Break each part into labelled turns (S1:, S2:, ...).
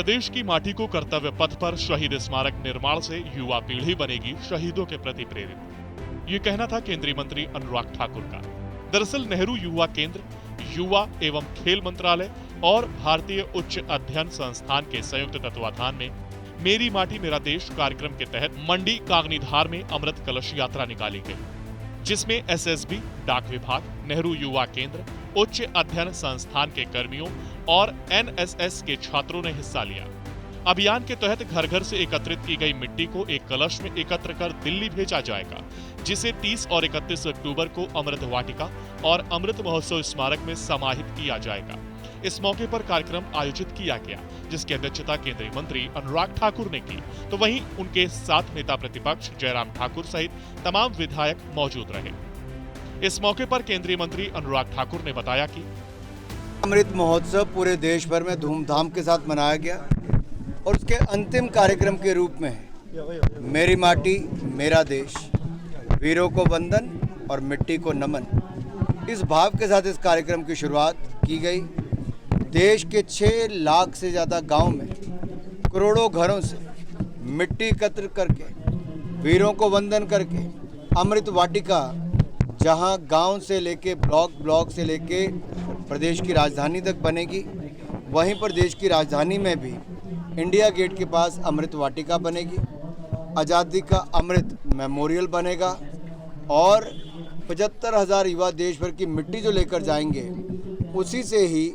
S1: प्रदेश की माटी को कर्तव्य पथ पर शहीद स्मारक निर्माण से युवा पीढ़ी बनेगी शहीदों के प्रति प्रेरित। ये कहना था केंद्रीय मंत्री अनुराग ठाकुर का। दरअसल नेहरू युवा केंद्र, युवा एवं खेल मंत्रालय और भारतीय उच्च अध्ययन संस्थान के संयुक्त तत्वाधान में मेरी माटी मेरा देश कार्यक्रम के तहत मंडी कागनीधार में अमृत कलश यात्रा निकाली गई, जिसमें एसएसबी, डाक विभाग, नेहरू युवा केंद्र, उच्च अध्ययन संस्थान के कर्मियों और एनएसएस के छात्रों ने हिस्सा लिया। अभियान के तहत घर घर से एकत्रित की गई मिट्टी को एक कलश में एकत्र कर दिल्ली भेजा जाएगा, जिसे 30 और 31 अक्टूबर को अमृत वाटिका और अमृत महोत्सव स्मारक में समाहित किया जाएगा। इस मौके पर कार्यक्रम आयोजित किया गया, जिसकी अध्यक्षता केंद्रीय मंत्री अनुराग ठाकुर ने की, तो वहीं उनके साथ नेता प्रतिपक्ष जयराम ठाकुर सहित तमाम विधायक मौजूद रहे। इस मौके पर केंद्रीय मंत्री अनुराग ठाकुर ने बताया कि
S2: अमृत महोत्सव पूरे देश भर में धूमधाम के साथ मनाया गया और उसके अंतिम कार्यक्रम के रूप में मेरी माटी मेरा देश, वीरों को वंदन और मिट्टी को नमन, इस भाव के साथ इस कार्यक्रम की शुरुआत की गई। देश के 6 लाख से ज़्यादा गांव में करोड़ों घरों से मिट्टी एकत्र करके, वीरों को वंदन करके अमृत वाटिका, जहां गांव से लेके ब्लॉक से लेके प्रदेश की राजधानी तक बनेगी, वहीं पर देश की राजधानी में भी इंडिया गेट के पास अमृत वाटिका बनेगी। आज़ादी का अमृत मेमोरियल बनेगा और 75,000 युवा देश भर की मिट्टी जो लेकर जाएंगे, उसी से ही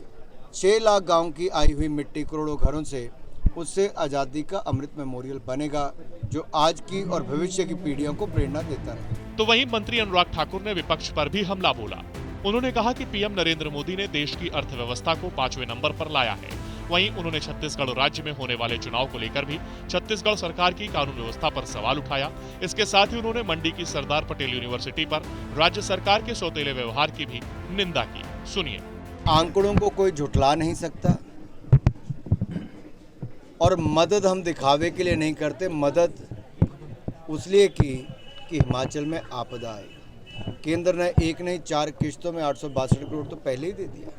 S2: 6 लाख गांव की आई हुई मिट्टी करोड़ों घरों से, उससे आज़ादी का अमृत मेमोरियल बनेगा, जो आज की और भविष्य की पीढ़ियों को प्रेरणा देता है।
S1: तो वहीं मंत्री अनुराग ठाकुर ने विपक्ष पर भी हमला बोला। उन्होंने कहा कि पीएम नरेंद्र मोदी ने देश की अर्थव्यवस्था को 5वें नंबर पर लाया है। वहीं उन्होंने छत्तीसगढ़ राज्य में होने वाले चुनाव को लेकर भी छत्तीसगढ़ सरकार की कानून व्यवस्था पर सवाल उठाया। इसके साथ ही उन्होंने मंडी की सरदार पटेल यूनिवर्सिटी पर राज्य सरकार के सौतेले व्यवहार की भी निंदा की। सुनिए।
S2: आंकड़ों को कोई झुठला नहीं सकता और मदद हम दिखावे के लिए नहीं करते, मदद उसलिए की कि हिमाचल में आपदा आई। केंद्र ने एक नहीं 4 किश्तों में 862 करोड़ तो पहले ही दे दिया,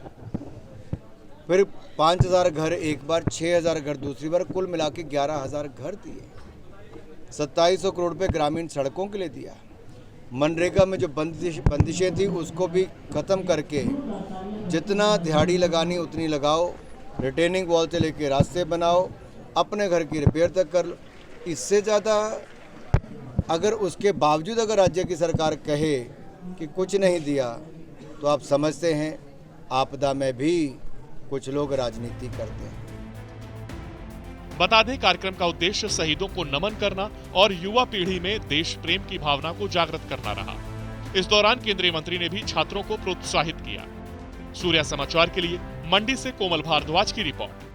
S2: फिर 5,000 घर एक बार, 6,000 घर दूसरी बार, कुल मिला के 11,000 घर दिए। 2700 करोड़ पे ग्रामीण सड़कों के लिए दिया। मनरेगा में जो बंदिशें थी उसको भी ख़त्म करके जितना दिहाड़ी लगानी उतनी लगाओ, रिटेनिंग वॉल से लेके रास्ते बनाओ, अपने घर की रिपेयर तक कर लो। इससे ज़्यादा अगर उसके बावजूद अगर राज्य की सरकार कहे कि कुछ नहीं दिया, तो आप समझते हैं आपदा में भी कुछ लोग राजनीति करते हैं।
S1: बता दें, कार्यक्रम का उद्देश्य शहीदों को नमन करना और युवा पीढ़ी में देश प्रेम की भावना को जागृत करना रहा। इस दौरान केंद्रीय मंत्री ने भी छात्रों को प्रोत्साहित किया। सूर्या समाचार के लिए मंडी से कोमल भारद्वाज की रिपोर्ट।